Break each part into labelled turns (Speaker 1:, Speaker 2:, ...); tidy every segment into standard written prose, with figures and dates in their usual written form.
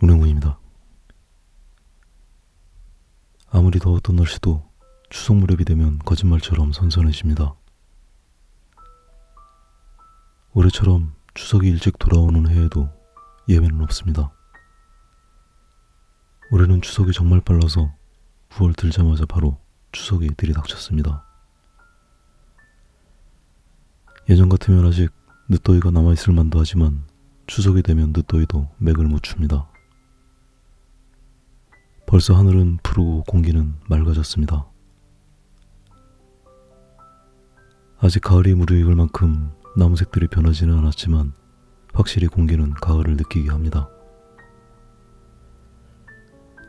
Speaker 1: 운행군입니다. 아무리 더웠던 날씨도 추석 무렵이 되면 거짓말처럼 선선해집니다. 올해처럼 추석이 일찍 돌아오는 해에도 예외는 없습니다. 올해는 추석이 정말 빨라서 9월 들자마자 바로 추석이 들이닥쳤습니다. 예전 같으면 아직 늦더위가 남아있을 만도 하지만 추석이 되면 늦더위도 맥을 못 춥니다. 벌써 하늘은 푸르고 공기는 맑아졌습니다. 아직 가을이 무르익을 만큼 나무색들이 변하지는 않았지만 확실히 공기는 가을을 느끼게 합니다.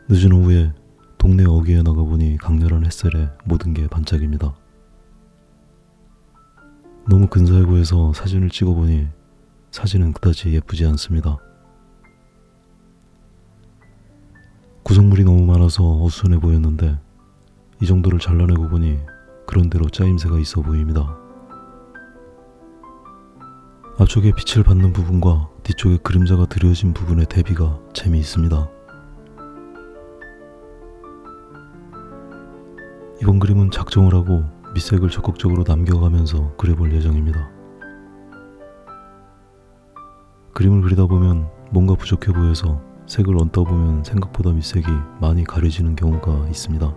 Speaker 1: 늦은 오후에 동네 어귀에 나가보니 강렬한 햇살에 모든 게 반짝입니다. 너무 근사해 보여서 사진을 찍어보니 사진은 그다지 예쁘지 않습니다. 구성물이 너무 많아서 어수선해 보였는데 이 정도를 잘라내고 보니 그런대로 짜임새가 있어 보입니다. 앞쪽에 빛을 받는 부분과 뒤쪽에 그림자가 드려진 부분의 대비가 재미있습니다. 이번 그림은 작정을 하고 밑색을 적극적으로 남겨가면서 그려볼 예정입니다. 그림을 그리다 보면 뭔가 부족해 보여서 색을 얹다 보면 생각보다 밑색이 많이 가려지는 경우가 있습니다.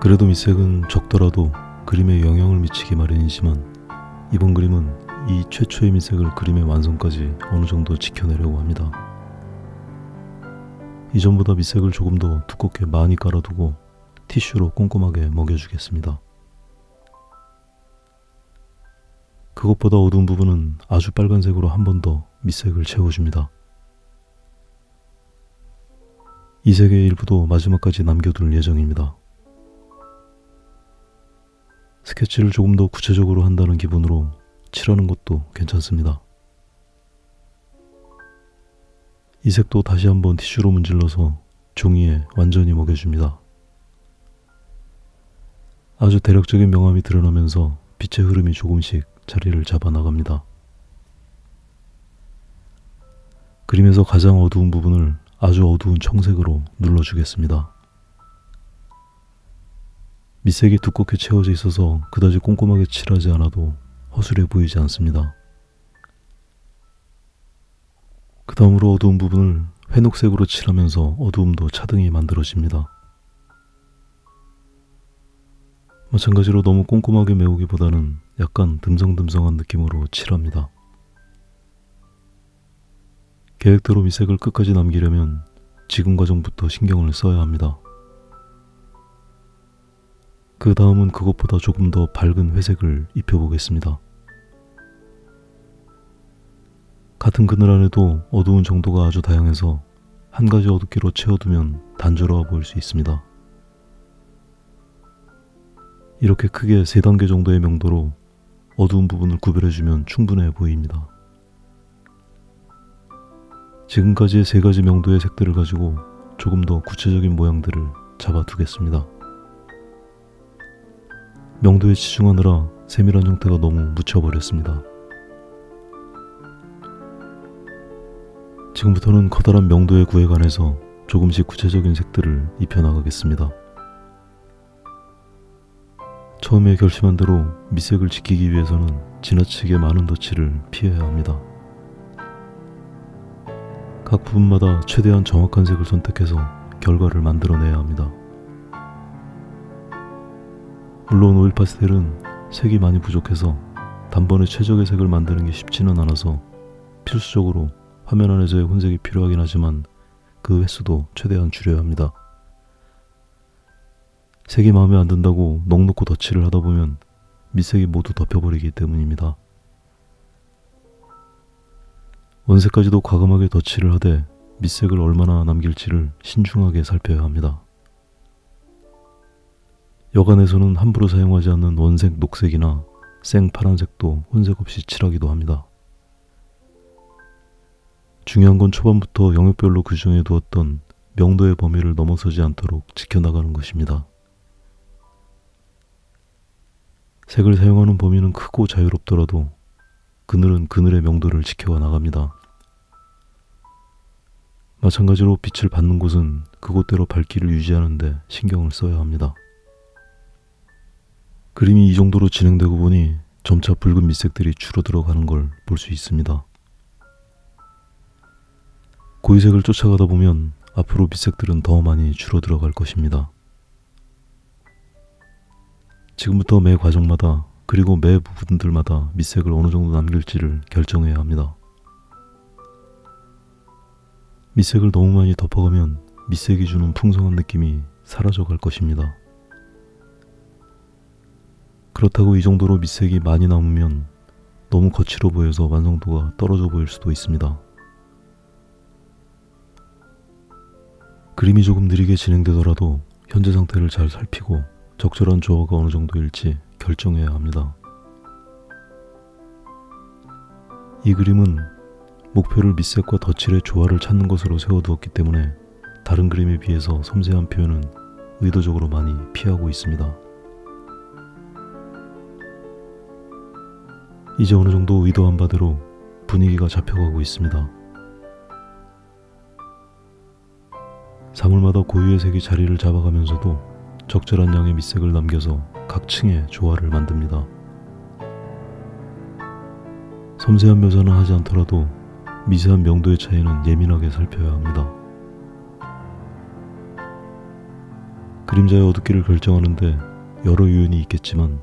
Speaker 1: 그래도 밑색은 적더라도 그림에 영향을 미치기 마련이지만 이번 그림은 이 최초의 밑색을 그림의 완성까지 어느 정도 지켜내려고 합니다. 이전보다 밑색을 조금 더 두껍게 많이 깔아두고 티슈로 꼼꼼하게 먹여주겠습니다. 그것보다 어두운 부분은 아주 빨간색으로 한 번 더 밑색을 채워줍니다. 이 색의 일부도 마지막까지 남겨둘 예정입니다. 스케치를 조금 더 구체적으로 한다는 기분으로 칠하는 것도 괜찮습니다. 이 색도 다시 한번 티슈로 문질러서 종이에 완전히 먹여줍니다. 아주 대략적인 명암이 드러나면서 빛의 흐름이 조금씩 자리를 잡아 나갑니다. 그림에서 가장 어두운 부분을 아주 어두운 청색으로 눌러주겠습니다. 밑색이 두껍게 채워져 있어서 그다지 꼼꼼하게 칠하지 않아도 허술해 보이지 않습니다. 그 다음으로 어두운 부분을 회녹색으로 칠하면서 어두움도 차등히 만들어집니다. 마찬가지로 너무 꼼꼼하게 메우기보다는 약간 듬성듬성한 느낌으로 칠합니다. 계획대로 밑색을 끝까지 남기려면 지금 과정부터 신경을 써야 합니다. 그 다음은 그것보다 조금 더 밝은 회색을 입혀보겠습니다. 같은 그늘 안에도 어두운 정도가 아주 다양해서 한 가지 어둡기로 채워두면 단조로워 보일 수 있습니다. 이렇게 크게 3단계 정도의 명도로 어두운 부분을 구별해주면 충분해 보입니다. 지금까지의 3가지 명도의 색들을 가지고 조금 더 구체적인 모양들을 잡아두겠습니다. 명도에 치중하느라 세밀한 형태가 너무 묻혀버렸습니다. 지금부터는 커다란 명도의 구에 관해서 조금씩 구체적인 색들을 입혀나가겠습니다. 처음에 결심한 대로 밑색을 지키기 위해서는 지나치게 많은 덧칠을 피해야 합니다. 각 부분마다 최대한 정확한 색을 선택해서 결과를 만들어내야 합니다. 물론 오일 파스텔은 색이 많이 부족해서 단번에 최적의 색을 만드는 게 쉽지는 않아서 필수적으로 화면 안에서의 혼색이 필요하긴 하지만 그 횟수도 최대한 줄여야 합니다. 색이 마음에 안 든다고 넋놓고 덧칠을 하다 보면 밑색이 모두 덮여버리기 때문입니다. 원색까지도 과감하게 덧칠을 하되 밑색을 얼마나 남길지를 신중하게 살펴야 합니다. 여간에서는 함부로 사용하지 않는 원색 녹색이나 생 파란색도 혼색 없이 칠하기도 합니다. 중요한 건 초반부터 영역별로 규정해 두었던 명도의 범위를 넘어서지 않도록 지켜나가는 것입니다. 색을 사용하는 범위는 크고 자유롭더라도 그늘은 그늘의 명도를 지켜가 나갑니다. 마찬가지로 빛을 받는 곳은 그곳대로 밝기를 유지하는 데 신경을 써야 합니다. 그림이 이 정도로 진행되고 보니 점차 붉은 밑색들이 줄어들어 가는 걸 볼 수 있습니다. 고위색을 쫓아가다 보면 앞으로 밑색들은 더 많이 줄어들어 갈 것입니다. 지금부터 매 과정마다 그리고 매 부분들마다 밑색을 어느 정도 남길지를 결정해야 합니다. 밑색을 너무 많이 덮어가면 밑색이 주는 풍성한 느낌이 사라져 갈 것입니다. 그렇다고 이 정도로 밑색이 많이 남으면 너무 거칠어 보여서 완성도가 떨어져 보일 수도 있습니다. 그림이 조금 느리게 진행되더라도 현재 상태를 잘 살피고 적절한 조화가 어느 정도일지 결정해야 합니다. 이 그림은 목표를 밑색과 덧칠의 조화를 찾는 것으로 세워두었기 때문에 다른 그림에 비해서 섬세한 표현은 의도적으로 많이 피하고 있습니다. 이제 어느 정도 의도한 바대로 분위기가 잡혀가고 있습니다. 사물마다 고유의 색이 자리를 잡아가면서도 적절한 양의 밑색을 남겨서 각 층의 조화를 만듭니다. 섬세한 묘사는 하지 않더라도 미세한 명도의 차이는 예민하게 살펴야 합니다. 그림자의 어둡기를 결정하는데 여러 요인이 있겠지만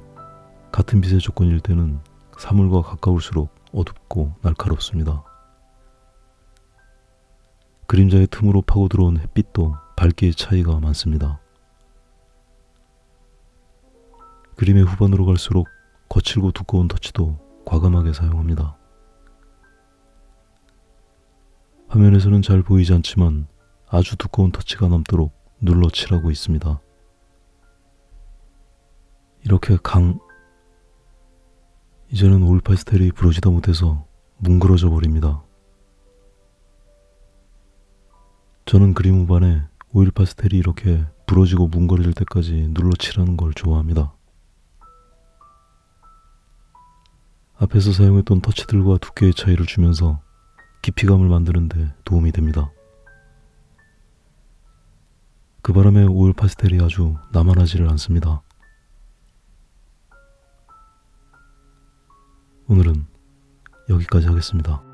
Speaker 1: 같은 빛의 조건일 때는 사물과 가까울수록 어둡고 날카롭습니다. 그림자의 틈으로 파고 들어온 햇빛도 밝기의 차이가 많습니다. 그림의 후반으로 갈수록 거칠고 두꺼운 터치도 과감하게 사용합니다. 화면에서는 잘 보이지 않지만 아주 두꺼운 터치가 남도록 눌러 칠하고 있습니다. 이렇게 이제는 오일 파스텔이 부러지다 못해서 뭉그러져 버립니다. 저는 그림 후반에 오일 파스텔이 이렇게 부러지고 뭉그러질 때까지 눌러 칠하는 걸 좋아합니다. 앞에서 사용했던 터치들과 두께의 차이를 주면서 깊이감을 만드는 데 도움이 됩니다. 그 바람에 오일 파스텔이 아주 나만하지를 않습니다. 오늘은 여기까지 하겠습니다.